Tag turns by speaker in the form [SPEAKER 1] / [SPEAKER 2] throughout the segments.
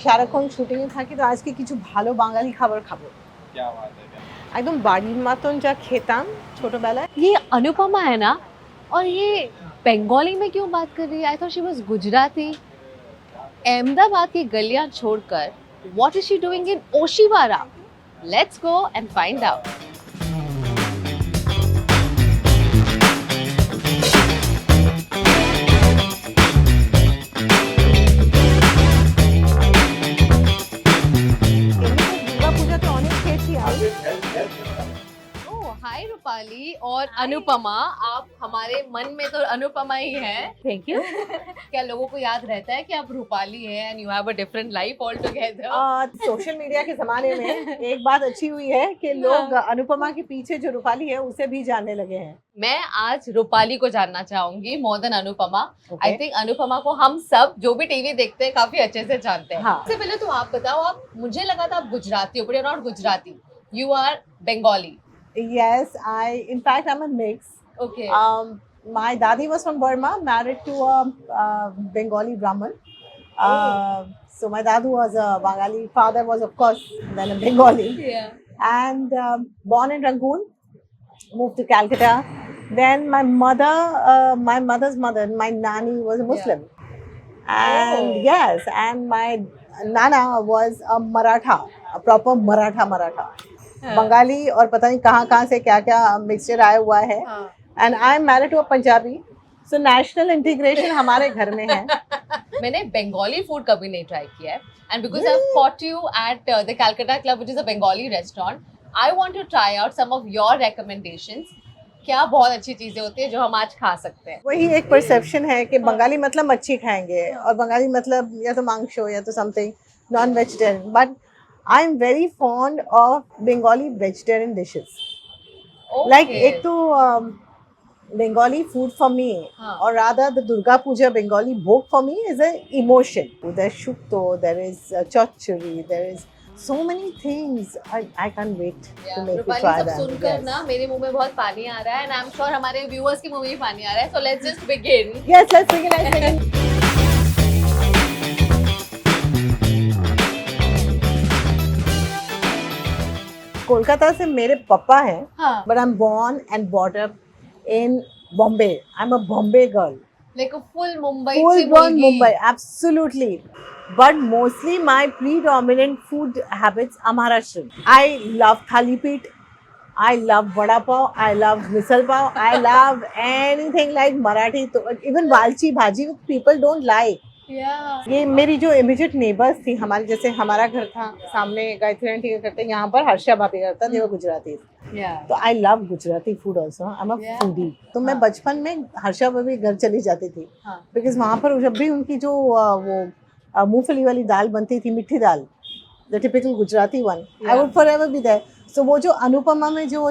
[SPEAKER 1] সারাক্ষণ শুটিং এ থাকি তো আজকে কিছু ভালো বাঙালি খাবার খাবো।
[SPEAKER 2] क्या बात है क्या
[SPEAKER 1] একদম বাড়ির মতন যা খেতাম ছোটবেলায়।
[SPEAKER 3] ये अनुपमा है ना। और ये बंगाली में क्यों बात कर रही है? I thought she was Gujarati. Ahmedabad की गलियां छोड़कर what is she doing in Oshiwara? Let's go and find out.
[SPEAKER 1] এমনি তো দুর্গাপূজাতে অনেক খেয়েছি আমি।
[SPEAKER 3] ओह हाय रूपाली और अनुपमा, आप हमारे मन में तो अनुपमा ही हैं।
[SPEAKER 1] Thank you.
[SPEAKER 3] क्या लोगों को याद रहता है कि आप रूपाली हैं and you have a different life all together?
[SPEAKER 1] Social media के जमाने में एक बात अच्छी हुई है कि लोग अनुपमा के पीछे जो रूपाली है उसे भी जानने लगे हैं।
[SPEAKER 3] मैं आज रूपाली को जानना चाहूंगी more than Anupama.
[SPEAKER 1] Okay.
[SPEAKER 3] I think Anupama को हम सब जो भी टीवी देखते हैं काफी अच्छे से जानते हैं।
[SPEAKER 1] हाँ।
[SPEAKER 3] सबसे पहले तो आप बताओ, आप मुझे लगा था आप गुजराती हो, but you are not Gujarati, you are Bengali.
[SPEAKER 1] Yes, in fact I'm a mix.
[SPEAKER 3] Okay.
[SPEAKER 1] My dadi was from Burma, married to a Bengali Brahmin. So my dadu was a Bengali, father was of course then a Bengali. And born in Rangoon, moved to Calcutta. Then my mother's mother, my nanny was a Muslim. And
[SPEAKER 3] Oh.
[SPEAKER 1] yes, and my nana was a Maratha, a proper Maratha. Bengali और पता नहीं कहाँ कहाँ से क्या क्या mixture आया हुआ है. And I am married to a Punjabi, so national integration हमारे घर में है.
[SPEAKER 3] मैंने बंगाली फूड कभी नहीं ट्राई किया है and because I caught you at the Calcutta club which is a Bengali restaurant, I want to try out some of your recommendations. क्या बहुत अच्छी चीजें होती है जो हम आज खा सकते हैं?
[SPEAKER 1] वही एक परसेप्शन है कि बंगाली मतलब मच्छी खाएंगे और बंगाली मतलब या तो मांस या तो something non vegetarian, but I am very fond of Bengali vegetarian dishes. Like एक तो Bengali food for me, or rather the Durga Puja Bengali bhog for me is an emotion. There's shukto, there is chochuri, there is so many things. I can't wait to make you
[SPEAKER 3] Rupali,
[SPEAKER 1] try
[SPEAKER 3] सब
[SPEAKER 1] that.
[SPEAKER 3] सुनकर
[SPEAKER 1] Yes.
[SPEAKER 3] ना मेरे मुंह में बहुत पानी आ रहा है एंड आई एम श्योर हमारे व्यूअर्स के मुंह में भी पानी आ रहा है, so let's just begin.
[SPEAKER 1] Yes, let's begin. Kolkata से मेरे पापा हैं,
[SPEAKER 3] हाँ।
[SPEAKER 1] but I'm born and brought up in Bombay. I'm a Bombay girl.
[SPEAKER 3] Like full Mumbai से
[SPEAKER 1] Full born
[SPEAKER 3] मुलगी।
[SPEAKER 1] Mumbai, absolutely. But mostly my predominant food habits are Maharashtrian. I love thali peet. I love vada pav. I love misal pav. I love anything like Marathi. Even valchi bhaji, people don't like.
[SPEAKER 3] Yeah.
[SPEAKER 1] ये मेरी जो immediate neighbours थी हमारे, जैसे हमारा घर था सामने गायत्री आंटी का करते, यहाँ पर हर्षा भाभी करता, देवर गुजराती.
[SPEAKER 3] Yeah.
[SPEAKER 1] तो I love Gujarati food also. I am a
[SPEAKER 3] Yeah.
[SPEAKER 1] Foodie. तो मैं
[SPEAKER 3] हाँ.
[SPEAKER 1] बचपन में हर्षा भाभी घर चली जाती थी,
[SPEAKER 3] हाँ.
[SPEAKER 1] बिकॉज वहाँ पर जब भी उनकी जो वो मूंगफली वाली दाल बनती थी, मिठी दाल, the typical Gujarati one, I would forever be there. So वो जो अनुपमा में जो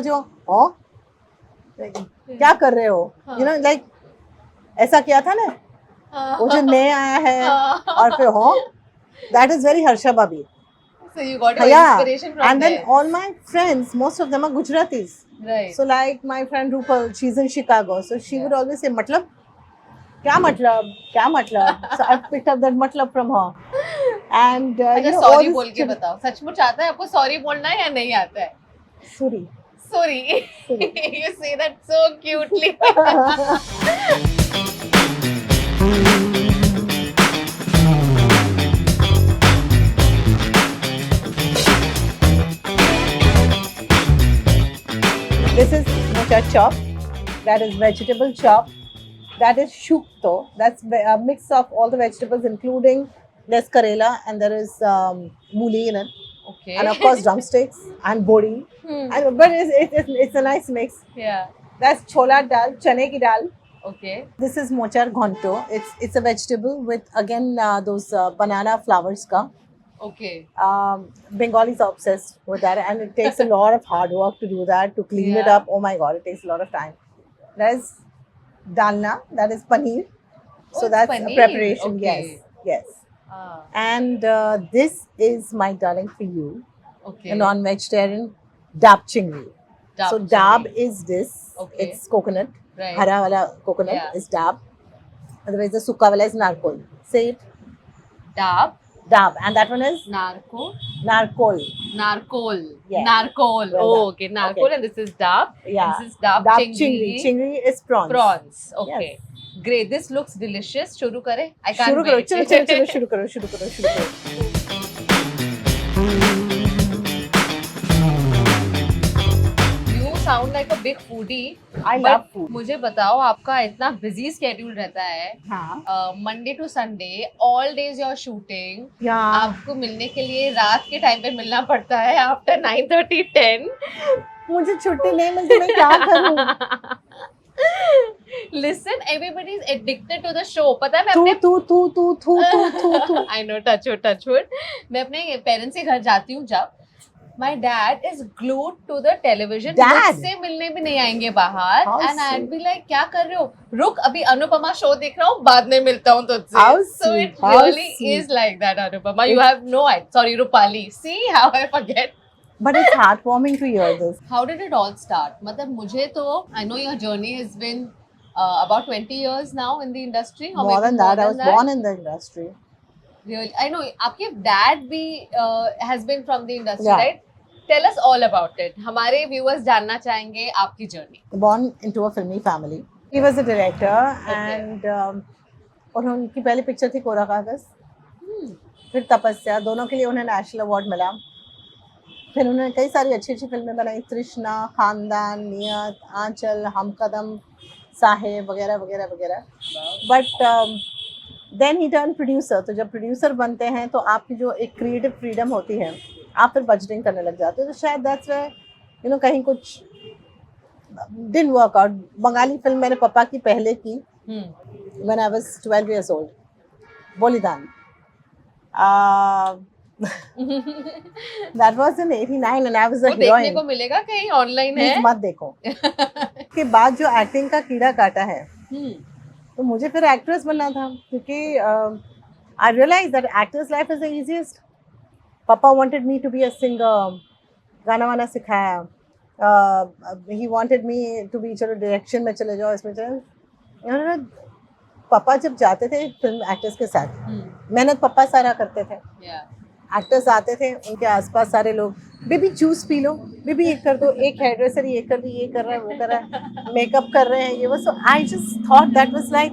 [SPEAKER 1] ओ क्या कर रहे हो, यू नो, लाइक ऐसा किया था ना, वो जो नए आया है और फिर हो, दैट इज वेरी हर्षा भाभी.
[SPEAKER 3] So you got your
[SPEAKER 1] Yeah,
[SPEAKER 3] inspiration from
[SPEAKER 1] and then
[SPEAKER 3] there.
[SPEAKER 1] all my friends, most of them are Gujaratis.
[SPEAKER 3] Right.
[SPEAKER 1] So like my friend Rupal, she's in Chicago, so she would always say, "मतलब क्या मतलब, क्या मतलब?" So I picked up that मतलब from her. And
[SPEAKER 3] अच्छा,
[SPEAKER 1] you know, all
[SPEAKER 3] sorry
[SPEAKER 1] this
[SPEAKER 3] बोल के बताओ, सचमुच आता है आपको सॉरी बोलना या नहीं आता है?
[SPEAKER 1] Sorry.
[SPEAKER 3] Sorry. You say that so cutely.
[SPEAKER 1] This is mocha chop. That is vegetable chop. That is shukto. That's a mix of all the vegetables, including there's karela and there is mooli in it,
[SPEAKER 3] Okay.
[SPEAKER 1] and of course drumsticks and bodi. And but it's a nice mix.
[SPEAKER 3] Yeah.
[SPEAKER 1] That's chola dal, chane ki dal.
[SPEAKER 3] Okay.
[SPEAKER 1] This is mochar ghonto. It's a vegetable with again those banana flowers ka.
[SPEAKER 3] Okay.
[SPEAKER 1] Bengalis are obsessed with that, and it takes a lot of hard work to do that, to clean it
[SPEAKER 3] Yeah.
[SPEAKER 1] up. Oh my god, it takes a lot of time. There's dalna, that is paneer.
[SPEAKER 3] Oh,
[SPEAKER 1] So
[SPEAKER 3] it's
[SPEAKER 1] that's
[SPEAKER 3] paneer.
[SPEAKER 1] a preparation.
[SPEAKER 3] Okay.
[SPEAKER 1] Yes.
[SPEAKER 3] Ah,
[SPEAKER 1] And this is my darling for you,
[SPEAKER 3] okay.
[SPEAKER 1] a non-vegetarian dab chingri. So dab is this.
[SPEAKER 3] Okay.
[SPEAKER 1] It's coconut.
[SPEAKER 3] Right.
[SPEAKER 1] Hara wala coconut
[SPEAKER 3] Yeah.
[SPEAKER 1] is dab. Otherwise the sukka wala is narkol. Say it.
[SPEAKER 3] Dab
[SPEAKER 1] Dab, and that one is
[SPEAKER 3] Narco.
[SPEAKER 1] Narcol.
[SPEAKER 3] Narcol.
[SPEAKER 1] Yeah.
[SPEAKER 3] Narcol.
[SPEAKER 1] Well
[SPEAKER 3] Oh,
[SPEAKER 1] done.
[SPEAKER 3] okay. Narcol,
[SPEAKER 1] Okay.
[SPEAKER 3] and this is dab.
[SPEAKER 1] Yeah.
[SPEAKER 3] This is dab,
[SPEAKER 1] Dab
[SPEAKER 3] chingri.
[SPEAKER 1] chingri. Chingri is prawns.
[SPEAKER 3] Prawns. Okay.
[SPEAKER 1] Yes.
[SPEAKER 3] Great. This looks delicious. शुरू करें? I can't
[SPEAKER 1] शुरू करो,
[SPEAKER 3] wait.
[SPEAKER 1] चलो चलो चलो शुरू करो, शुरू करो, शुरू करो.
[SPEAKER 3] You sound like a big foodie.
[SPEAKER 1] I
[SPEAKER 3] but
[SPEAKER 1] love food.
[SPEAKER 3] मुझे बताओ, आपका इतना busy schedule रहता है.
[SPEAKER 1] हाँ.
[SPEAKER 3] Monday to Sunday, all days you're shooting.
[SPEAKER 1] Yeah.
[SPEAKER 3] आपको मिलने के लिए रात के टाइम पे मिलना पड़ता है after 9:30, 10.
[SPEAKER 1] मुझे छुट्टी नहीं मिलती, मैं क्या करूँ?
[SPEAKER 3] Listen, everybody is addicted to the show. पता है मैं
[SPEAKER 1] तू
[SPEAKER 3] अपने
[SPEAKER 1] तू तू तू तू तू तू.
[SPEAKER 3] I know, touch wood. मैं अपने पेरेंट्स के घर जाती हूँ जब, my dad is glued to the television.
[SPEAKER 1] Dad?
[SPEAKER 3] मुझसे मिलने भी नहीं आएंगे बाहर.
[SPEAKER 1] How
[SPEAKER 3] And I'd
[SPEAKER 1] sweet.
[SPEAKER 3] be like, क्या कर रहे हो? रुक, अभी अनुपमा शो देख रहा हूँ, बाद में मिलता हूँ तुझसे.
[SPEAKER 1] How
[SPEAKER 3] So
[SPEAKER 1] sweet,
[SPEAKER 3] it
[SPEAKER 1] how
[SPEAKER 3] really
[SPEAKER 1] sweet.
[SPEAKER 3] is like that, Anupama. You have no idea. Sorry, Rupali. See how I forget.
[SPEAKER 1] But it's heartwarming to hear this.
[SPEAKER 3] How did it all start? मतलब मुझे तो, I know your journey has been about 20 years now in the industry. Or
[SPEAKER 1] More
[SPEAKER 3] maybe
[SPEAKER 1] than that, I was born in the industry.
[SPEAKER 3] Really? I know. आपके dad भी has been from the industry,
[SPEAKER 1] Yeah.
[SPEAKER 3] right? Tell us all about it. हमारे viewers जानना चाहेंगे आपकी journey.
[SPEAKER 1] Born into a filmy family. He was a director, and और उनकी पहली picture थी कोरा कागज. फिर तपस्या, दोनों के लिए उन्हें नेशनल अवार्ड मिला. फिर उन्होंने कई सारी अच्छी अच्छी फिल्में बनाई, तृष्णा, खानदान, नियत, आंचल, हम कदम, साहेब वगैरह वगैरह वगैरह. But then he turn producer. तो जब प्रोड्यूसर बनते हैं तो आपकी जो एक क्रिएटिव फ्रीडम होती है, आप फिर बजटिंग करने लग जाते हो. तो शायद दैट्स व्हेयर यू नो कहीं कुछ didn't work out. Bengali film मैंने पापा की पहले की when I was 12 years old. बलिदान. That was in 89 and I was a
[SPEAKER 3] वो देखने
[SPEAKER 1] heroine.
[SPEAKER 3] को मिलेगा कहीं ऑनलाइन है?
[SPEAKER 1] प्लीज मत देखो. के बाद जो एक्टिंग का कीड़ा काटा है, तो मुझे फिर एक्ट्रेस बनना था, क्योंकि I realise that actors life is the easiest. पापा wanted me to be a singer, गाना वाना सिखाया. He wanted me to be, चलो डायरेक्शन में चले जाओ, इसमें चले. पापा जब जाते थे फिल्म एक्टर्स के साथ, मेहनत पापा सारा करते थे. एक्टर्स आते थे, उनके आसपास सारे लोग, baby juice P low, baby ये कर दो, एक हेयर ड्रेसर ये कर दी, ये कर रहा है, वो कर रहा है, मेकअप कर रहे हैं, ये वो. So I just thought that was like,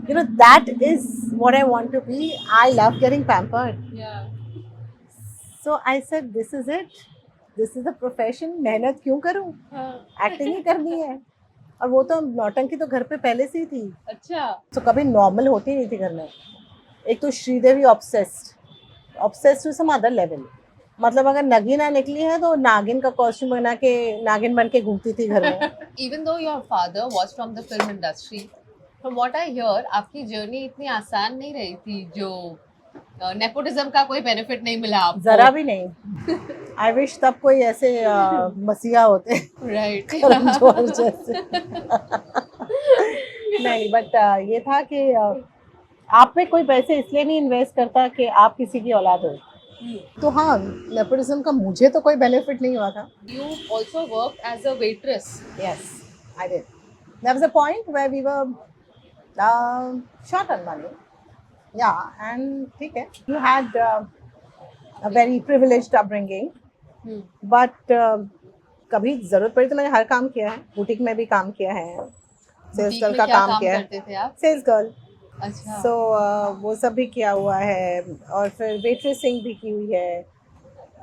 [SPEAKER 1] you know, that is what I want to be. I love getting pampered. So I said this is it, this is the profession. मेहनत क्यों करूं, acting ही करनी है. और वो तो नौटंकी तो घर पे पहले से ही थी.
[SPEAKER 3] अच्छा.
[SPEAKER 1] तो कभी नॉर्मल होती नहीं थी घर में. एक तो Sridevi obsessed to some other level. मतलब अगर नगीना निकली है तो नागिन का कॉस्ट्यूम बना के नागिन बन के घूमती थी घर में.
[SPEAKER 3] Even though your father was from the film industry, from what I hear, आपकी जर्नी इतनी आसान नहीं रही थी. जो नेपोटिज्म का कोई बेनिफिट नहीं मिला आपको.
[SPEAKER 1] जरा भी नहीं. आई विश तब कोई ऐसे मसीहा होते.
[SPEAKER 3] राइट.
[SPEAKER 1] करण जौहर जैसे. नहीं, बट ये था कि आप पे कोई पैसे इसलिए नहीं इन्वेस्ट करता कि आप किसी की औलाद हो. तो हाँ, नेपोटिज्म का मुझे तो कोई बेनिफिट नहीं हुआ था.
[SPEAKER 3] You also worked as a waitress.
[SPEAKER 1] Yes, I did. There was a point where we were short on money. Yeah, and ठीक है. You had a very privileged upbringing, but कभी ज़रूरत पड़ी तो मैंने हर काम किया है. बुटीक में भी काम किया है, सेल्स गर्ल का काम किया है.
[SPEAKER 3] करते थे आप?
[SPEAKER 1] Sales girl.
[SPEAKER 3] अच्छा.
[SPEAKER 1] सो वो सब भी किया हुआ है, और फिर वेट्रेसिंग भी की हुई है.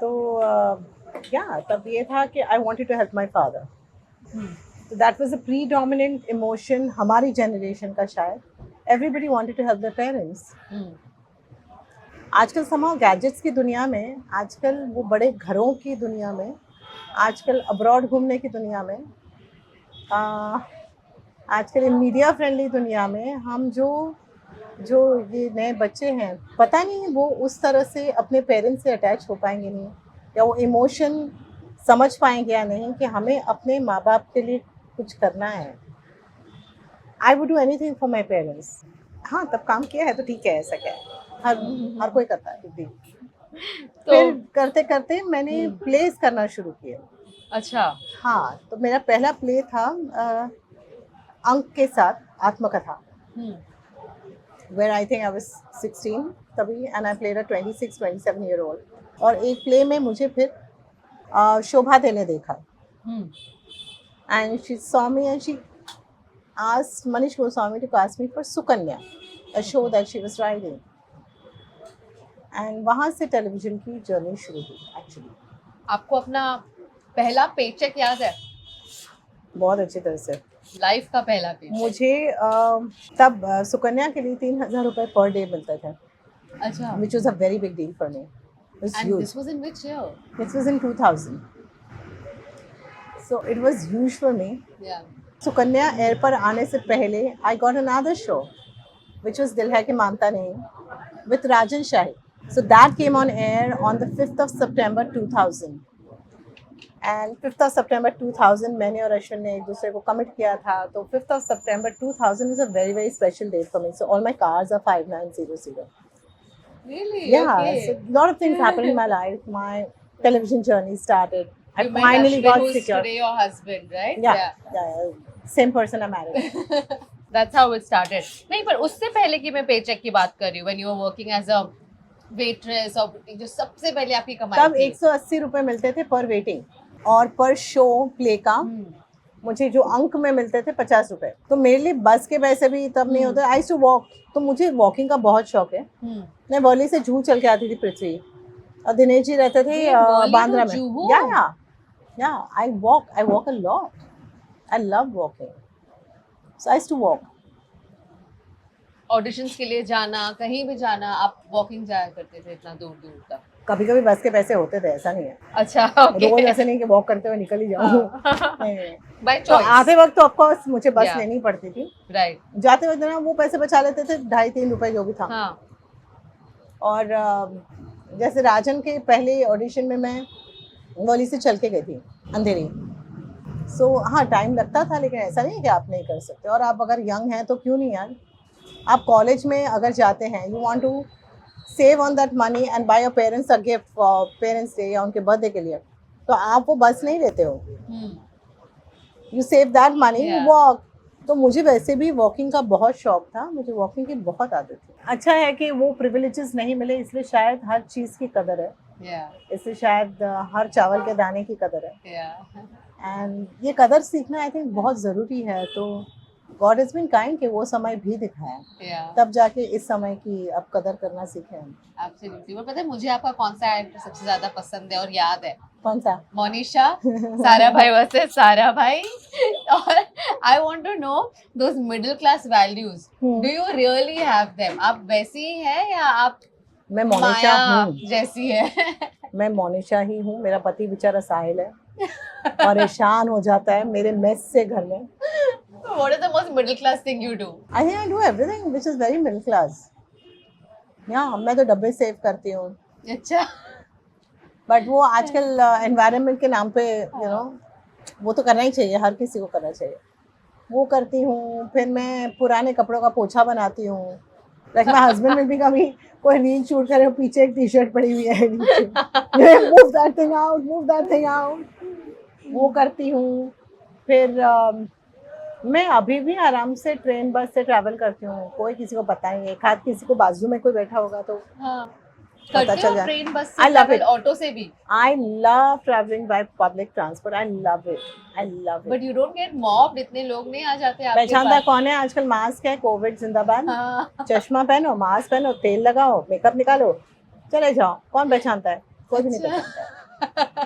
[SPEAKER 1] तो या तब ये था कि I wanted to help my father. तो that was a predominant emotion हमारी जनरेशन का. शायद everybody wanted to help their parents. आजकल समाओ गैजेट्स की दुनिया में, आजकल वो बड़े घरों की दुनिया में, आजकल अब्रॉड घूमने की दुनिया में, आजकल मीडिया फ्रेंडली दुनिया में, हम जो ये नए बच्चे हैं, पता नहीं वो उस तरह से अपने पेरेंट्स से अटैच हो पाएंगे नहीं, या वो इमोशन समझ पाएंगे या नहीं कि हमें अपने माँ बाप के लिए कुछ करना है. I would do anything for my parents. हाँ, तब काम किया है तो ठीक है, ऐसा क्या है, हर कोई करता है भी. फिर करते करते मैंने प्लेस करना शुरू किया.
[SPEAKER 3] अच्छा.
[SPEAKER 1] हाँ, तो मेरा पहला प्ले था अंक के साथ, आत्मकथा. where I think I was 16 तभी, and I played a 26-27-year-old. और एक प्ले में मुझे फिर शोभा देने देखा, and she saw me and she asked Manish Goswami to cast me for Sukanya, a show that she was writing. And वहाँ से टेलीविजन की जर्नी शुरू हुई एक्चुअली.
[SPEAKER 3] आपको अपना पहला पेचेक याद है?
[SPEAKER 1] बहुत अच्छी तरह से.
[SPEAKER 3] लाइफ का पहला पेचेक?
[SPEAKER 1] मुझे तब सुकन्या के लिए 3,000 रुपए पर डे मिलता था.
[SPEAKER 3] अच्छा.
[SPEAKER 1] Which was a very big deal for me. It was
[SPEAKER 3] And
[SPEAKER 1] huge.
[SPEAKER 3] this was in which year?
[SPEAKER 1] This was in 2000. So it was huge for me.
[SPEAKER 3] Yeah.
[SPEAKER 1] Sukanya air पर आने से पहले I got another show, which was दिल है कि मानता नहीं, with Rajan Shahi. So that came on air on the 5th of September 2000. And 5th of September 2000 मैंने और अश्विन ने एक दूसरे को कमिट किया था. तो 5th of September 2000 is a very very special date for me. So all my cars are 5900.
[SPEAKER 3] Really?
[SPEAKER 1] Yeah,
[SPEAKER 3] Okay.
[SPEAKER 1] so a lot of things happened in my life. My television journey started. I
[SPEAKER 3] You met
[SPEAKER 1] finally
[SPEAKER 3] Ashwin,
[SPEAKER 1] got
[SPEAKER 3] who's
[SPEAKER 1] secure.
[SPEAKER 3] today your husband, right?
[SPEAKER 1] Yeah. Same person I married.
[SPEAKER 3] That's how it started. नहीं, पर उससे पहले की मैं paycheque की बात कर रही हूँ. When you were working as a waitress और जो सबसे पहले आपकी कमाई
[SPEAKER 1] तब
[SPEAKER 3] थी.
[SPEAKER 1] 180 रुपए मिलते थे पर वेटिंग, और पर शो प्ले का मुझे जो अंक में मिलते थे 50 रुपए. तो मेरे लिए बस के पैसे भी तब नहीं होते. आई टू वॉक. तो मुझे वॉकिंग का बहुत शौक है. मैं वर्ली से जूहू चल के आती थी पृथ्वी, और दिनेश जी रहते थे बांद्रा में. Yeah I walk a lot. I love walking. So I too walk.
[SPEAKER 3] Auditions के लिए जाना, कहीं भी जाना, आप वॉकिंग जाया करते थे इतना दूर दूर तक?
[SPEAKER 1] कभी कभी बस के पैसे होते थे, ऐसा नहीं है.
[SPEAKER 3] अच्छा, okay.
[SPEAKER 1] रोज ऐसे नहीं कि वॉक करते हुए निकल ही जाऊँ.
[SPEAKER 3] By
[SPEAKER 1] तो
[SPEAKER 3] choice.
[SPEAKER 1] आते वक्त तो ऑफकोर्स मुझे बस
[SPEAKER 3] Yeah.
[SPEAKER 1] लेनी पड़ती थी.
[SPEAKER 3] Right.
[SPEAKER 1] जाते वक्त ना वो पैसे बचा लेते थे, 2.5-3 रुपए जो भी था.
[SPEAKER 3] हाँ.
[SPEAKER 1] और जैसे राजन के पहले ऑडिशन में मैं वर्ली से चल के गई थी अंधेरी. सो हाँ, टाइम लगता था, लेकिन ऐसा नहीं है कि आप नहीं कर सकते. और आप अगर यंग हैं तो क्यों नहीं यार. आप कॉलेज में अगर जाते हैं, you want to save on that money and buy your parents a gift for parents day या उनके बर्थडे के लिए, तो आप वो बस नहीं लेते हो. You save that money, you walk. तो मुझे वैसे भी वॉकिंग का बहुत शौक था. मुझे वॉकिंग की बहुत आदत थी. अच्छा है कि वो प्रिविलेजेस नहीं मिले, इसलिए शायद हर चीज़ की कदर है. इसलिए शायद हर चावल के दाने की कदर है. एंड ये कदर सीखना आई थिंक बहुत ज़रूरी है. तो गॉड हैज़ बीन काइंड कि वो समय भी दिखाया, तब जाके इस समय की अब कदर करना सीखे हम.
[SPEAKER 3] एब्सोल्युटली. और पता है मुझे आपका कौन सा एक्टर सबसे ज्यादा पसंद है और याद है?
[SPEAKER 1] कौन सा?
[SPEAKER 3] मोनिशा, सारा भाई वर्सेस सारा भाई. और I want to know those middle class values, do you really have them? आप वैसी ही हैं या आप
[SPEAKER 1] मैं मोनिशा हूँ
[SPEAKER 3] जैसी है?
[SPEAKER 1] मैं मोनिशा ही हूँ. मेरा पति बेचारा साहिल है, परेशान हो जाता है मेरे मेस से घर में.
[SPEAKER 3] What is the most middle class thing you do?
[SPEAKER 1] I think I do everything which is very middle class. मैं तो डब्बे सेव करती हूँ.
[SPEAKER 3] अच्छा.
[SPEAKER 1] बट वो आजकल एनवायरनमेंट के नाम पे वो तो करना ही चाहिए, हर किसी को करना चाहिए. वो करती हूँ. फिर मैं पुराने कपड़ों का पोछा बनाती हूँ. लाइक माय हस्बैंड में भी कभी कोई रील शूट करे, पीछे एक टी शर्ट पड़ी हुई है, मूव दैट थिंग आउट. वो करती हूँ. फिर मैं अभी भी आराम से ट्रेन बस से ट्रैवल करती हूँ. कोई किसी को पता नहीं है. एक हाथ किसी को बाजू में कोई बैठा होगा तो
[SPEAKER 3] करते हो ट्रेन बस से?
[SPEAKER 1] I love it.
[SPEAKER 3] ऑटो से भी?
[SPEAKER 1] I love traveling by public transport. I love it.
[SPEAKER 3] But you don't get mobbed? इतने लोग नहीं आ जाते आपके
[SPEAKER 1] पहचानता
[SPEAKER 3] पास?
[SPEAKER 1] कौन है आजकल? मास्क है, कोविड जिंदाबाद.
[SPEAKER 3] हाँ.
[SPEAKER 1] चश्मा पहनो, मास्क पहनो, तेल लगाओ, मेकअप निकालो, चले जाओ. कौन पहचानता है? कोई भी नहीं पहचानता है.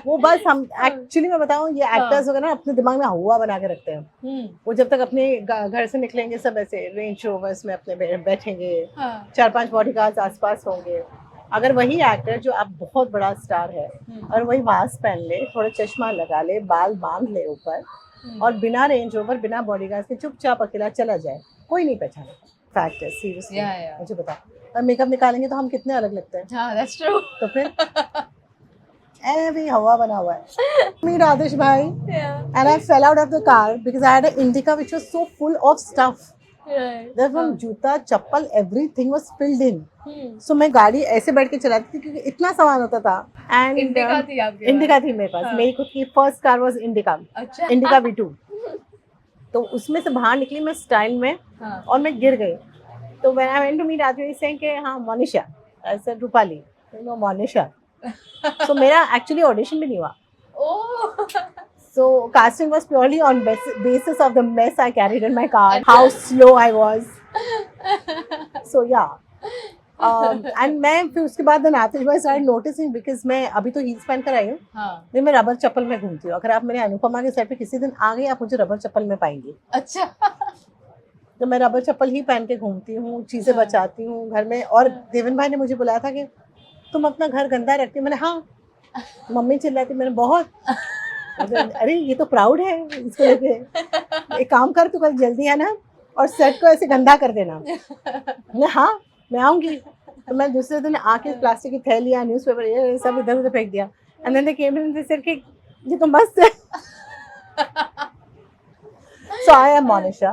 [SPEAKER 1] वो बस हम एक्चुअली मैं बताऊं, ये एक्टर्स वगैरह ना अपने दिमाग में हुआ बना के रखते हैं. वो जब तक अपने घर से निकलेंगे सब ऐसे रेंज रोवर्स में अपने बैठेंगे. 4-5 बॉडीगार्ड्स आसपास होंगे. अगर वही एक्टर जो आप बहुत बड़ा स्टार है और वही मास्क पहन ले, थोड़ा चश्मा लगा ले, बाल बांध ले ऊपर, और बिना रेंज रोवर, बिना बॉडीगार्ड के चुपचाप अकेला चला जाए, कोई नहीं पहचानेगा. फैक्ट है, सीरियसली. मुझे बता. और मेकअप निकालेंगे तो हम कितने अलग लगते हैं.
[SPEAKER 3] हाँ, that's true.
[SPEAKER 1] तो फिर भी हवा बना हुआ है. Meet Adish bhai, and I fell out of the car because I had an Indica which was so full of stuff. Therefore, जूता, चप्पल, everything was filled in. So मैं गाड़ी ऐसे बैठ के चलाती थी क्योंकि इतना सामान होता था. And
[SPEAKER 3] इंडिका थी आपके पास?
[SPEAKER 1] इंडिका थी मेरे पास. मेरी खुद की फर्स्ट कार वाज इंडिका.
[SPEAKER 3] अच्छा.
[SPEAKER 1] Indica V2. तो उसमें से बाहर निकली मैं स्टाइल में, और मैं गिर गई. So when I went to meet Adri, he's saying, "हाँ Monisha." I said, "Rupali." You know, Monisha. So मेरा actually audition भी नहीं हुआ.
[SPEAKER 3] Oh.
[SPEAKER 1] So casting was purely on basis of the mess I carried in my car, how slow I was. So yeah. And मैं फिर उसके बाद after I started noticing because मैं अभी तो heels पहन कर आई हूँ.
[SPEAKER 3] हाँ.
[SPEAKER 1] मैं रबर चप्पल में घूमती हूँ. अगर आप मेरे अनुपमा के सेट पे किसी दिन आ गए आप मुझे रबर चप्पल में पाएंगे.
[SPEAKER 3] अच्छा.
[SPEAKER 1] तो मैं रबर चप्पल ही पहन के घूमती हूँ, चीज़ें बचाती हूँ घर में. और देवन भाई ने मुझे बुलाया था कि तुम अपना घर गंदा रखती हो. मैंने हाँ. मम्मी चिल्लाती, मैंने बहुत. अरे ये तो प्राउड है इसको लेके. एक काम कर, तू कल जल्दी आना और सेट को ऐसे गंदा कर देना. मैं हाँ मैं आऊँगी. तो मैं दूसरे दिन आके प्लास्टिक की थैलियाँ, न्यूज़पेपर, ये सब इधर उधर फेंक दिया. And then they came in, they said कि ये तो मस्त है. So I am Monisha.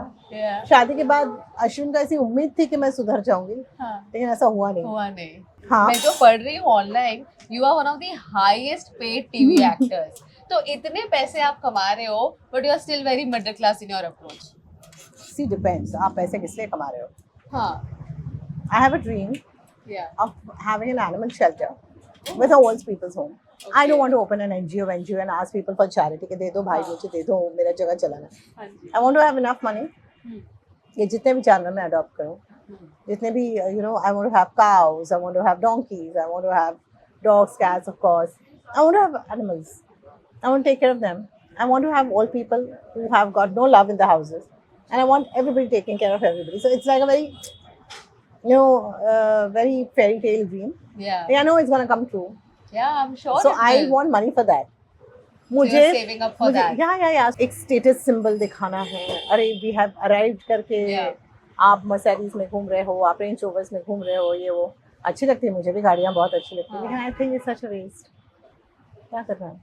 [SPEAKER 1] शादी के बाद अश्विन को ऐसी उम्मीद थी कि मैं सुधर जाऊंगी, लेकिन ऐसा हुआ नहीं.
[SPEAKER 3] हुआ नहीं.
[SPEAKER 1] हाँ.
[SPEAKER 3] मैं जो पढ़ रही हूँ online, you are one of the highest paid TV actors. तो इतने पैसे आप कमा रहे हो, but you are still very middle class in your approach.
[SPEAKER 1] See depends, आप पैसे किस लिए कमा रहे हो.
[SPEAKER 3] हाँ.
[SPEAKER 1] I have a dream
[SPEAKER 3] Yeah.
[SPEAKER 1] of having an animal shelter with a old people's home. I don't want to open an NGO and ask people for charity कि दे दो भाई, मुझे दे दो, मेरा जगह चलाना. I want to have enough money कि जितने भी जानवर मैं अडॉप्ट करूँ, जितने भी I want to have cows, I want to have donkeys, I want to have dogs, cats, of course. I want to have animals. I want to take care of them. I want to have old people who have got no love in the houses, and I want everybody taking care of everybody. So it's like a very very fairy tale dream.
[SPEAKER 3] Yeah.
[SPEAKER 1] I know it's gonna come true.
[SPEAKER 3] Yeah, I'm sure.
[SPEAKER 1] So
[SPEAKER 3] it
[SPEAKER 1] I
[SPEAKER 3] will.
[SPEAKER 1] want money for that.
[SPEAKER 3] So you're saving up for that.
[SPEAKER 1] या एक status symbol दिखाना है. अरे we have arrived करके आप Mercedes में घूम रहे हो, आप रेंज रोवर्स में घूम रहे हो, ये वो अच्छी लगती है. मुझे भी गाड़ियाँ बहुत अच्छी लगती है, लेकिन I think it's such a waste. क्या करना है.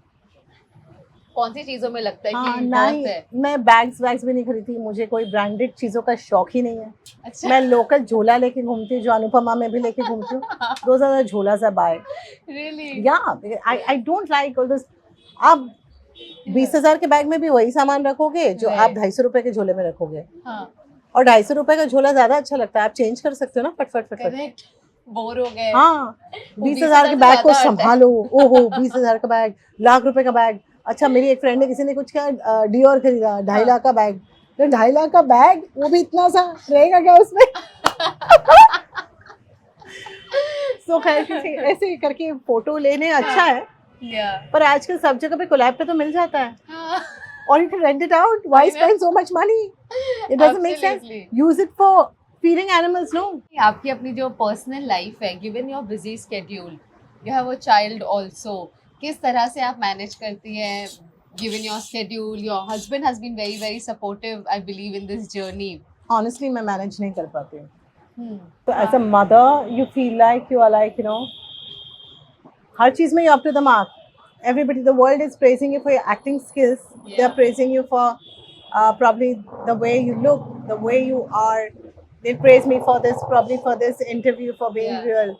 [SPEAKER 3] कौन सी चीजों में लगता है
[SPEAKER 1] हाँ,
[SPEAKER 3] कि
[SPEAKER 1] नहीं,
[SPEAKER 3] बहुत है?
[SPEAKER 1] मैं बैग्स भी नहीं खरीदती. मुझे कोई ब्रांडेड चीज़ों का शौक ही नहीं है.
[SPEAKER 3] अच्छा.
[SPEAKER 1] मैं लोकल झोला लेके घूमती हूँ, जो अनुपमा में भी लेके घूमती हूँ. दोज आर द झोलास I buy.
[SPEAKER 3] Really?
[SPEAKER 1] Yeah I don't like all this. आप 20,000 के बैग में भी वही सामान रखोगे जो आप 250 रुपए के झोले में रखोगे.
[SPEAKER 3] हाँ.
[SPEAKER 1] और 250 रुपए का झोला ज्यादा अच्छा लगता है. आप चेंज कर सकते हो ना फटफट.
[SPEAKER 3] Correct. बोर हो गए.
[SPEAKER 1] हाँ. 20,000 के बैग को संभालो. ओहो 20,000 का बैग, लाख रुपए का बैग. अच्छा मेरी एक फ्रेंड ने, किसी ने कुछ क्या डियोर खरीदा, 2.5 लाख का बैग. तो 2.5 लाख का बैग, वो भी इतना सा रहेगा क्या उसमें. सो खैर ऐसे करके फोटो लेने अच्छा है. पर आजकल सब जगह पे कोलैब पे तो मिल जाता है. और you can rent it out. Why spend so much money. It doesn't make sense. Use it for feeding animals. No.
[SPEAKER 3] आपकी अपनी जो पर्सनल लाइफ है, given your busy schedule, you have a child also, किस तरह से आप manage करती हैं given your schedule? Your husband has been very very supportive, I believe, in this journey.
[SPEAKER 1] Honestly मैं मैनेज नहीं कर पाती हूँ. तो as a mother you feel like you are like हर चीज में you up to the mark. Everybody, the world is praising you for your acting skills.
[SPEAKER 3] Yeah.
[SPEAKER 1] They're praising you for probably the way you look, the way you are. They praise me for this, probably for this interview, for being real.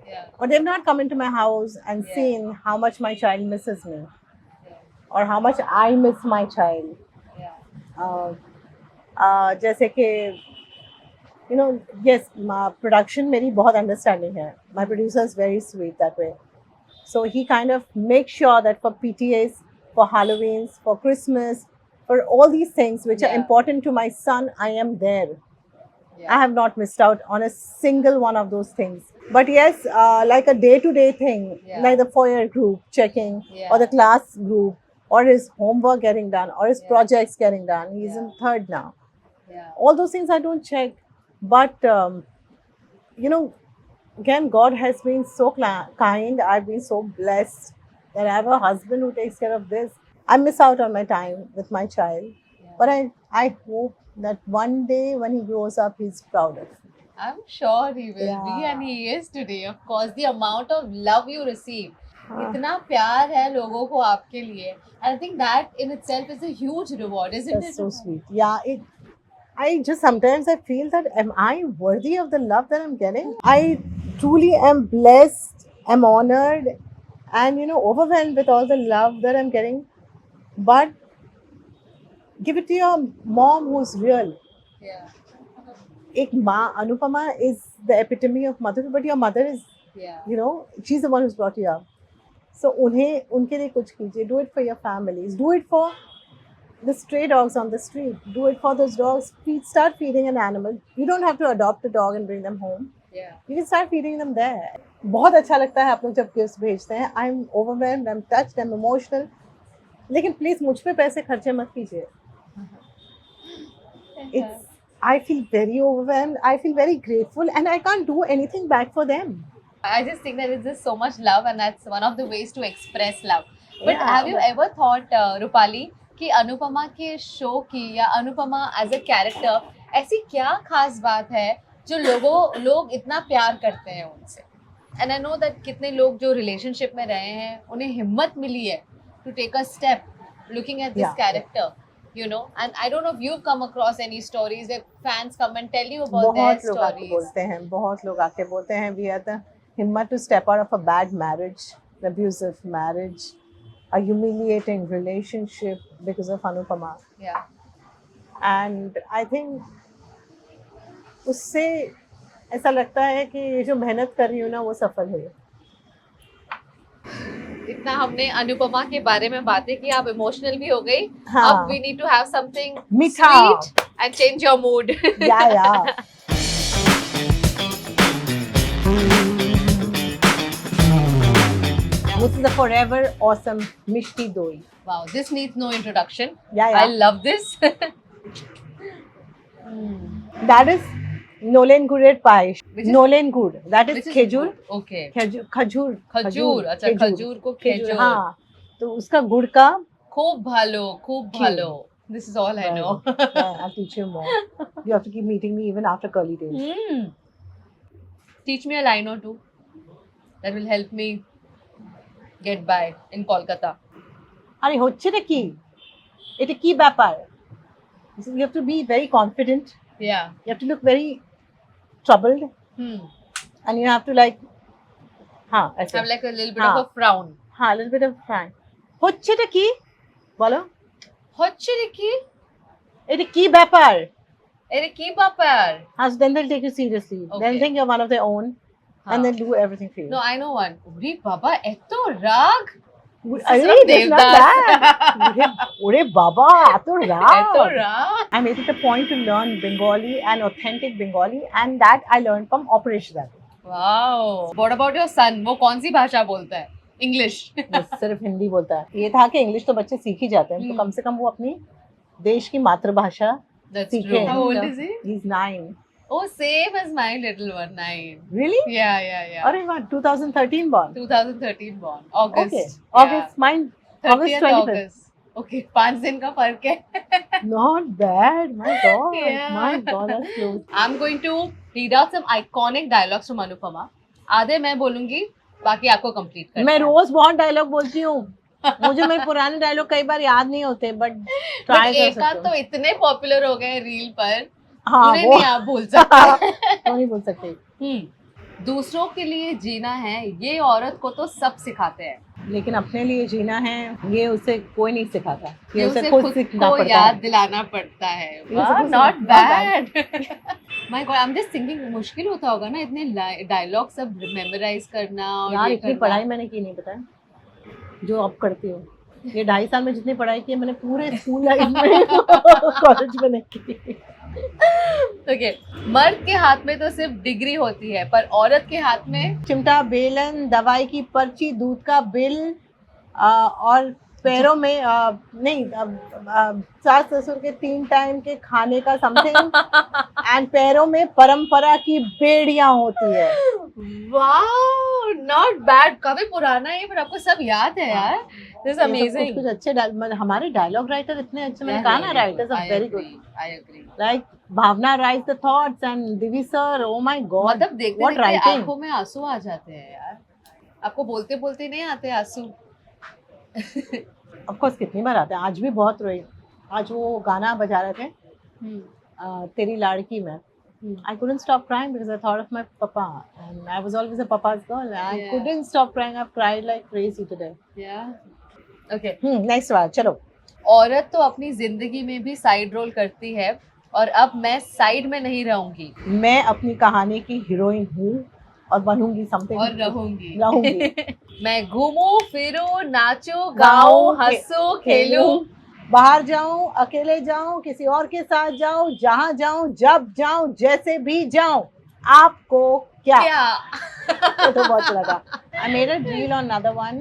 [SPEAKER 3] Yeah.
[SPEAKER 1] But they've not come into my house and seen how much my child misses me, or how much I miss my child. जैसे कि yes, production मेरी बहुत understanding है. My producer is very sweet that way. So he kind of makes sure that for PTAs, for Halloweens, for Christmas, for all these things which are important to my son, I am there. I have not missed out on a single one of those things. But yes, like a day-to-day thing, like the foyer group checking, or the class group, or his homework getting done, or his projects getting done. He's in 3rd now. All those things I don't check. But, again, God has been so kind. I've been so blessed that I have a husband who takes care of this. I miss out on my time with my child. But I hope that one day when he grows up, he's proud of me.
[SPEAKER 3] I'm sure he will be, and he is today. Of course, the amount of love you receive, इतना प्यार है लोगों को आपके लिए, and I think that in itself is a huge reward, isn't it?
[SPEAKER 1] That's so sweet. Yeah, I just sometimes I feel that am I worthy of the love that I'm getting? I truly am blessed, am honored, and overwhelmed with all the love that I'm getting. But give it to your mom who's real.
[SPEAKER 3] Yeah.
[SPEAKER 1] एक माँ Anupama is the epitome of motherhood, but your mother is,
[SPEAKER 3] Yeah.
[SPEAKER 1] you know, she's the one who's brought you up. So उन्हें उनके लिए कुछ कीजिए. Do it for your families. Do it for the stray dogs on the street. Do it for those dogs. Start feeding an animal. You don't have to adopt a dog and bring them home.
[SPEAKER 3] Yeah.
[SPEAKER 1] You can start feeding them there. बहुत अच्छा लगता है आप लोग जब gift भेजते हैं. I'm overwhelmed, I'm touched, I'm emotional. लेकिन प्लीज मुझ पे पैसे खर्चे मत कीजिए. It's I feel very overwhelmed. I feel very grateful, and I can't do anything back for them.
[SPEAKER 3] I just think that it's just so much love, and that's one of the ways to express love. But
[SPEAKER 1] Yeah,
[SPEAKER 3] have you
[SPEAKER 1] but-
[SPEAKER 3] ever thought, Rupali, कि अनुपमा के show की या Anupama as a character ऐसी क्या खास बात है जो लोग इतना प्यार करते हैं उनसे? एंड आई नो दैट कितने लोग जो रिलेशनशिप में रहे हैं उन्हें हिम्मत मिली है to take a step looking at this
[SPEAKER 1] Yeah.
[SPEAKER 3] Character, you know, and I don't know if you've come across any stories where fans come and tell you about their
[SPEAKER 1] बहुत लोग आके
[SPEAKER 3] stories.
[SPEAKER 1] बोलते हैं. बहुत लोग आके बोलते हैं. We had the हिम्मत to step out of a bad marriage, an abusive marriage, a humiliating relationship because of Anupama.
[SPEAKER 3] Yeah.
[SPEAKER 1] And I think उससे ऐसा लगता है कि ये जो मेहनत कर रही हूँ ना वो सफल हुई.
[SPEAKER 3] इतना हमने अनुपमा के बारे में बातें की, आप इमोशनल भी हो गई.
[SPEAKER 1] हाँ.
[SPEAKER 3] अब we need to have something
[SPEAKER 1] मीठा.
[SPEAKER 3] Sweet and change your mood.
[SPEAKER 1] Yeah. This is a forever awesome Mishti Doi.
[SPEAKER 3] Wow, this needs no introduction.
[SPEAKER 1] Yeah.
[SPEAKER 3] I love this.
[SPEAKER 1] That is Nolen Gured Payesh.
[SPEAKER 3] Which is-
[SPEAKER 1] Nolen Gur. That is
[SPEAKER 3] Which is
[SPEAKER 1] Khejur.
[SPEAKER 3] good. Okay.
[SPEAKER 1] खजूर.
[SPEAKER 3] खजूर. अच्छा, खजूर को खेजूर.
[SPEAKER 1] हाँ. तो उसका गुड़ का.
[SPEAKER 3] खूब भालो. This is all I know.
[SPEAKER 1] Yeah, I'll teach you more. You have to keep meeting me even after curly days.
[SPEAKER 3] Teach me a line or two that will help me get by in Kolkata.
[SPEAKER 1] আরে হচ্ছেটা কি? এটা কি ব্যাপার? You have to be very confident.
[SPEAKER 3] Yeah.
[SPEAKER 1] You have to look very troubled. And you have to like ऐसे.
[SPEAKER 3] Have like a little bit
[SPEAKER 1] हाँ.
[SPEAKER 3] of a frown.
[SPEAKER 1] हाँ, a little bit of frown. হচ্ছেটা কি? বলো.
[SPEAKER 3] হচ্ছে রে কি?
[SPEAKER 1] এটা কি ব্যাপার?
[SPEAKER 3] এরে কি ব্যাপার?
[SPEAKER 1] Then they'll take you seriously.
[SPEAKER 3] Okay.
[SPEAKER 1] They'll think you're one of their own,
[SPEAKER 3] हाँ.
[SPEAKER 1] and they'll do everything for you.
[SPEAKER 3] No, I know one. ওরে বাবা এত রাগ.
[SPEAKER 1] আরে,
[SPEAKER 3] from
[SPEAKER 1] that's not
[SPEAKER 3] Devdas.
[SPEAKER 1] bad. ওরে বাবা, এত রাগ.
[SPEAKER 3] এত রাগ.
[SPEAKER 1] I made it a point to learn Bengali and authentic Bengali, and that I learned from Operation Ravi.
[SPEAKER 3] Wow. What about your son? वो कौन सी भाषा बोलता है? English.
[SPEAKER 1] वो सिर्फ हिंदी बोलता है. ये था कि इंग्लिश तो बच्चे सीख ही जाते हैं, तो कम से कम वो अपनी देश की मातृभाषा
[SPEAKER 3] That's
[SPEAKER 1] सीखे.
[SPEAKER 3] true. How old is he?
[SPEAKER 1] He's 9.
[SPEAKER 3] Oh, same as my little one, 9.
[SPEAKER 1] Really?
[SPEAKER 3] Yeah.
[SPEAKER 1] अरे वाह, 2013 born.
[SPEAKER 3] 2013 born. August.
[SPEAKER 1] Okay.
[SPEAKER 3] Yeah.
[SPEAKER 1] August, mine. August
[SPEAKER 3] 30th
[SPEAKER 1] 25th.
[SPEAKER 3] August. Okay, 5 दिन का फर्क है.
[SPEAKER 1] Not bad. My God.
[SPEAKER 3] Yeah.
[SPEAKER 1] My God, that's close.
[SPEAKER 3] I'm going to read out some iconic dialogues from Anupama. आधे मैं बोलूंगी, बाकी आपको complete करना
[SPEAKER 1] मैं
[SPEAKER 3] है.
[SPEAKER 1] रोज बहुत डायलॉग बोलती हूँ. मुझे मेरे पुराने डायलॉग कई बार याद नहीं होते, बट
[SPEAKER 3] But
[SPEAKER 1] ट्राई कर
[SPEAKER 3] एक आध
[SPEAKER 1] सकते
[SPEAKER 3] तो इतने पॉपुलर हो गए रील पर,
[SPEAKER 1] हाँ,
[SPEAKER 3] उन्हें
[SPEAKER 1] वो
[SPEAKER 3] नहीं आप भूल सकते.
[SPEAKER 1] वो नहीं बोल सकते.
[SPEAKER 3] दूसरों के लिए जीना है, ये औरत को तो सब सिखाते हैं.
[SPEAKER 1] लेकिन अपने लिए जीना है, ये उसे कोई नहीं सिखाता.
[SPEAKER 3] ये
[SPEAKER 1] ये
[SPEAKER 3] उसे
[SPEAKER 1] उसे
[SPEAKER 3] खुद
[SPEAKER 1] खुद सीखना
[SPEAKER 3] को
[SPEAKER 1] पड़ता
[SPEAKER 3] याद
[SPEAKER 1] है.
[SPEAKER 3] दिलाना पड़ता है.
[SPEAKER 1] ये उसे खुद
[SPEAKER 3] नॉट
[SPEAKER 1] सीखना
[SPEAKER 3] bad. My God, I am just thinking मुश्किल होता होगा ना इतने डायलॉग सब मेमोराइज करना और
[SPEAKER 1] यार
[SPEAKER 3] ये
[SPEAKER 1] इतनी
[SPEAKER 3] करना.
[SPEAKER 1] पढ़ाई मैंने की नहीं, पता है, जो अब करती हूँ. ये 2.5 साल में जितनी पढ़ाई की है मैंने पूरे स्कूल लाइफ में कॉलेज में नहीं की.
[SPEAKER 3] ओके, मर्द के हाथ में तो सिर्फ डिग्री होती है, पर औरत के हाथ में
[SPEAKER 1] चिमटा, बेलन, दवाई की पर्ची, दूध का बिल, और पैरों में नहीं, सास ससुर के 3 टाइम के खाने का समथिंग, एंड पैरों में परंपरा की बेड़ियां होती है.
[SPEAKER 3] Wow, not bad. काफी पुराना है पर आपको सब याद है यार. दिस इज
[SPEAKER 1] ये सब
[SPEAKER 3] अमेजिंग.
[SPEAKER 1] कुछ अच्छे हमारे डायलॉग राइटर इतने अच्छे, मैंने कहा ना, writers are very good.
[SPEAKER 3] I agree.
[SPEAKER 1] Like Bhavana writes the thoughts and Divi sir, oh my God,
[SPEAKER 3] मतलब देखते
[SPEAKER 1] what
[SPEAKER 3] देखते
[SPEAKER 1] writing.
[SPEAKER 3] आंखों में आंसू आ जाते हैं यार. आपको बोलते बोलते नहीं आते आंसू?
[SPEAKER 1] ऑफ कोर्स कितनी बार आते हैं. आज भी बहुत रोई. आज वो गाना बजा रहे थे, तेरी लाड़की में. I couldn't stop crying because I thought of my papa, and I was always a papa's girl. I
[SPEAKER 3] Yeah.
[SPEAKER 1] couldn't stop crying. I've cried like crazy today.
[SPEAKER 3] या ओके.
[SPEAKER 1] Next बार चलो.
[SPEAKER 3] औरत तो अपनी जिंदगी में भी साइड रोल करती है और अब मैं साइड में नहीं रहूंगी
[SPEAKER 1] मैं अपनी कहानी की हीरोइन हूँ और बनूंगी समथिंग
[SPEAKER 3] और रहूंगी
[SPEAKER 1] रहूंगी
[SPEAKER 3] मैं घूमूं फिरूं नाचूं
[SPEAKER 1] गाऊं,
[SPEAKER 3] गाऊं हंसूं खेलूं
[SPEAKER 1] बाहर जाऊं, अकेले जाऊं, किसी और के साथ जाऊं, जहां जाऊं, जब जाऊं, जैसे भी जाऊं, आपको क्या? ये तो बहुत लगा। I made a reel on another one,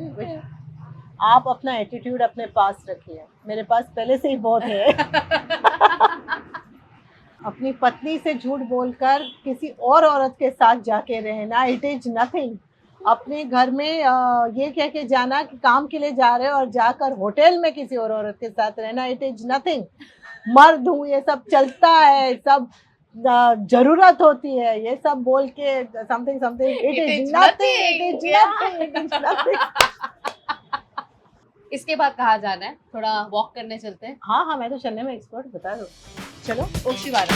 [SPEAKER 1] आप अपना एटीट्यूड अपने पास रखिए, मेरे पास पहले से ही बहुत है। अपनी पत्नी से झूठ बोलकर किसी और औरत के साथ जाके रहना, इट इज नथिंग। अपने घर में ये कह के जाना कि काम के लिए जा रहे हो और जाकर होटल में किसी और औरत के साथ रहना, इट इज नथिंग। मर्द हूँ, ये सब चलता है, सब जरूरत होती है, ये सब बोल के something something, it is nothing, it is nothing, it is nothing.
[SPEAKER 3] इसके बाद कहाँ जाना है? थोड़ा वॉक करने चलते हैं।
[SPEAKER 1] हाँ हाँ, मैं तो चलने में एक्सपर्ट, बता दो। चलो।
[SPEAKER 3] ओशीवारा।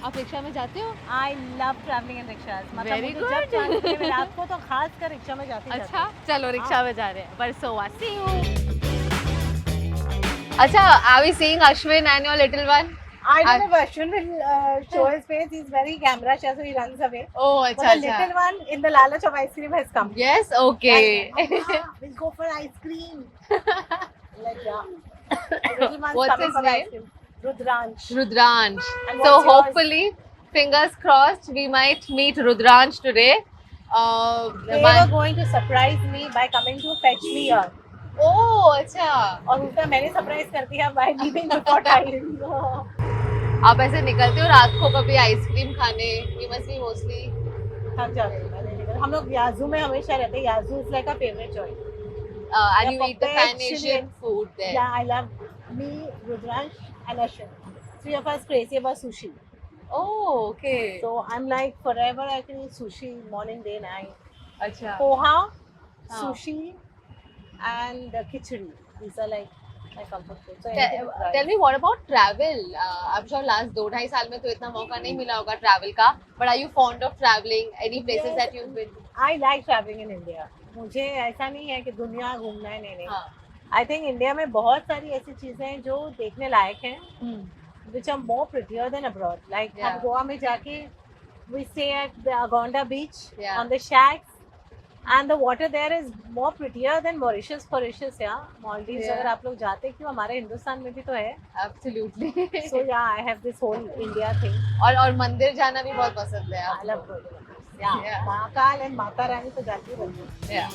[SPEAKER 3] आप रिक्शा में जाते हो?
[SPEAKER 1] I love travelling in rickshaw.
[SPEAKER 3] Very
[SPEAKER 1] मुझे
[SPEAKER 3] good.
[SPEAKER 1] जब जाने के लिए मिला, आपको तो खास कर रिक्शा में जाती
[SPEAKER 3] अच्छा चलो रिक्शा में जा रहे हैं परसों सी यू। अच्छा are we seeing Ashwin and your little one?
[SPEAKER 1] I don't know if Ashwin will show his face. He's very camera shy, so he runs away.
[SPEAKER 3] Oh
[SPEAKER 1] But
[SPEAKER 3] अच्छा
[SPEAKER 1] the little one in the lalach of ice cream has come.
[SPEAKER 3] Yes okay.
[SPEAKER 1] Mama, we'll go for ice cream. Like yeah. The little one's
[SPEAKER 3] What's
[SPEAKER 1] coming
[SPEAKER 3] his
[SPEAKER 1] for
[SPEAKER 3] name?
[SPEAKER 1] ice cream. Rudransh.
[SPEAKER 3] Rudransh.
[SPEAKER 1] And
[SPEAKER 3] So
[SPEAKER 1] what's yours?
[SPEAKER 3] hopefully fingers crossed we might meet Rudransh today.
[SPEAKER 1] They were going to surprise me by coming to fetch me here.
[SPEAKER 3] Oh अच्छा.
[SPEAKER 1] और उल्टा मैंने surprise कर दिया by leaving before time.
[SPEAKER 3] आप ऐसे निकलते हो रात को कभी आइसक्रीम खाने? You must be mostly.
[SPEAKER 1] थक जाते हैं मैंने निकल। हम लोग याजू में हमेशा रहते हैं। Yazu is like a favourite joint.
[SPEAKER 3] And you eat the Pan
[SPEAKER 1] perpetually-
[SPEAKER 3] Asian food there.
[SPEAKER 1] Yeah, I love me, Rudransh, and Ashwin. Three of us crazy about sushi.
[SPEAKER 3] Oh okay.
[SPEAKER 1] So I'm like forever I can eat sushi morning, day, night.
[SPEAKER 3] अच्छा.
[SPEAKER 1] Poha,
[SPEAKER 3] हाँ.
[SPEAKER 1] sushi, and khichdi. These are like my comfort food. So
[SPEAKER 3] Tell me what about travel? I'm sure last 2-2.5 साल में तो इतना मौका नहीं मिला होगा travel का. But are you fond of traveling? Any places
[SPEAKER 1] Yes.
[SPEAKER 3] that you've been?
[SPEAKER 1] I like traveling in India. मुझे ऐसा नहीं है कि दुनिया घूमना है, नहीं नहीं।
[SPEAKER 3] हाँ.
[SPEAKER 1] आई थिंक इंडिया में बहुत सारी ऐसी चीजें हैं जो देखने लायक हैं, which are more prettier than abroad. Like
[SPEAKER 3] Yeah.
[SPEAKER 1] हम गोवा में जाके we stay at the Agonda beach
[SPEAKER 3] Yeah.
[SPEAKER 1] on the shacks, and the water there is more prettier than Mauritius. Yeah, Maldives
[SPEAKER 3] Yeah.
[SPEAKER 1] अगर आप लोग जाते क्यों, हमारे हिंदुस्तान में भी तो है।
[SPEAKER 3] Absolutely.
[SPEAKER 1] So yeah, I have this whole India thing.
[SPEAKER 3] और मंदिर जाना भी बहुत पसंद है
[SPEAKER 1] I
[SPEAKER 3] आपको?
[SPEAKER 1] love going to Maldives. Yeah,
[SPEAKER 3] Yeah.
[SPEAKER 1] Mahakal and Mata Rani तो जाती रहती हूँ।
[SPEAKER 3] Yeah.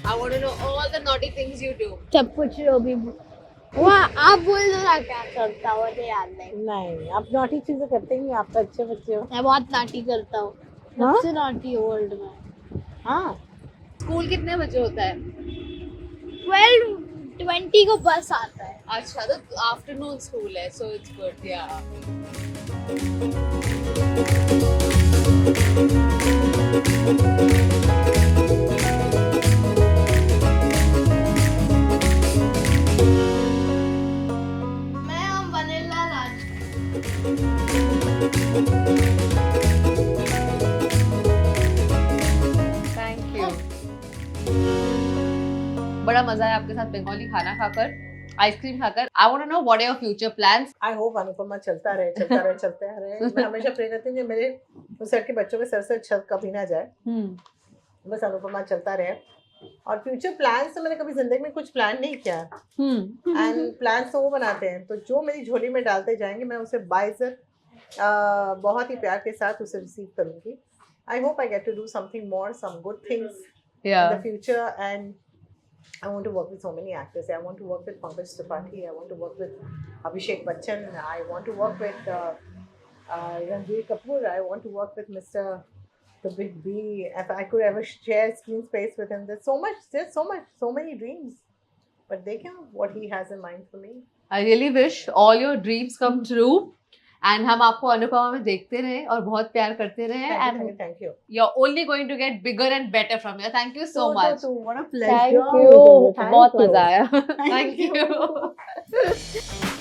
[SPEAKER 3] I want to know all the naughty things you do.
[SPEAKER 2] सब कुछ जो भी वहाँ आप बोल दो ना क्या करता हो, मुझे याद नहीं।
[SPEAKER 1] नहीं, आप नॉटी चीजें करते ही नहीं, आप तो अच्छे बच्चे हो।
[SPEAKER 2] मैं बहुत नाटी करता हूँ,
[SPEAKER 1] हाँ?
[SPEAKER 2] सबसे नाटी वर्ल्ड में।
[SPEAKER 1] हाँ,
[SPEAKER 3] स्कूल कितने बजे होता है?
[SPEAKER 2] 12:20 को बस आता है।
[SPEAKER 3] अच्छा तो आफ्टरनून स्कूल है so it's good yeah.
[SPEAKER 2] मैं हम वनीला नाच।
[SPEAKER 3] Thank you. बड़ा मजा है आपके साथ बंगाली खाना खाकर, आइसक्रीम खाकर. I want to know what are your future plans?
[SPEAKER 1] I hope Anupama चलता रहे, चलता रहे, चलते रहे। मैं हमेशा प्रे करती हूँ कि मेरे उस सेट के बच्चों के सर से छत कभी ना जाए, बस अनुपमा चलता रहे। और फ्यूचर प्लान्स तो मैंने कभी जिंदगी में कुछ प्लान नहीं किया, एंड प्लान्स तो वो बनाते हैं, तो जो मेरी झोली में डालते जाएंगे मैं उसे बाइज़त बहुत ही प्यार के साथ उसे रिसीव करूँगी। I hope I get to do something more, some good things in the future, and I want to work with so many actors. I want to work with Pankaj Tripathi. I want to work with Abhishek Bachchan. I want to work with Ranbir Kapoor. I want to work with Mr. The Big B. If I could ever share screen space with him, there's so many dreams. But they can what he has in mind for me.
[SPEAKER 3] I really wish all your dreams come true. And हम आपको अनुपमा में देखते रहे और बहुत प्यार करते रहे.
[SPEAKER 1] Thank you.
[SPEAKER 3] You're only going to get bigger and better from here. Thank you so much.
[SPEAKER 1] What a
[SPEAKER 3] Thank
[SPEAKER 1] pleasure.
[SPEAKER 3] you.
[SPEAKER 1] Thank
[SPEAKER 3] बहुत
[SPEAKER 1] you.
[SPEAKER 3] मजा आया. Thank you.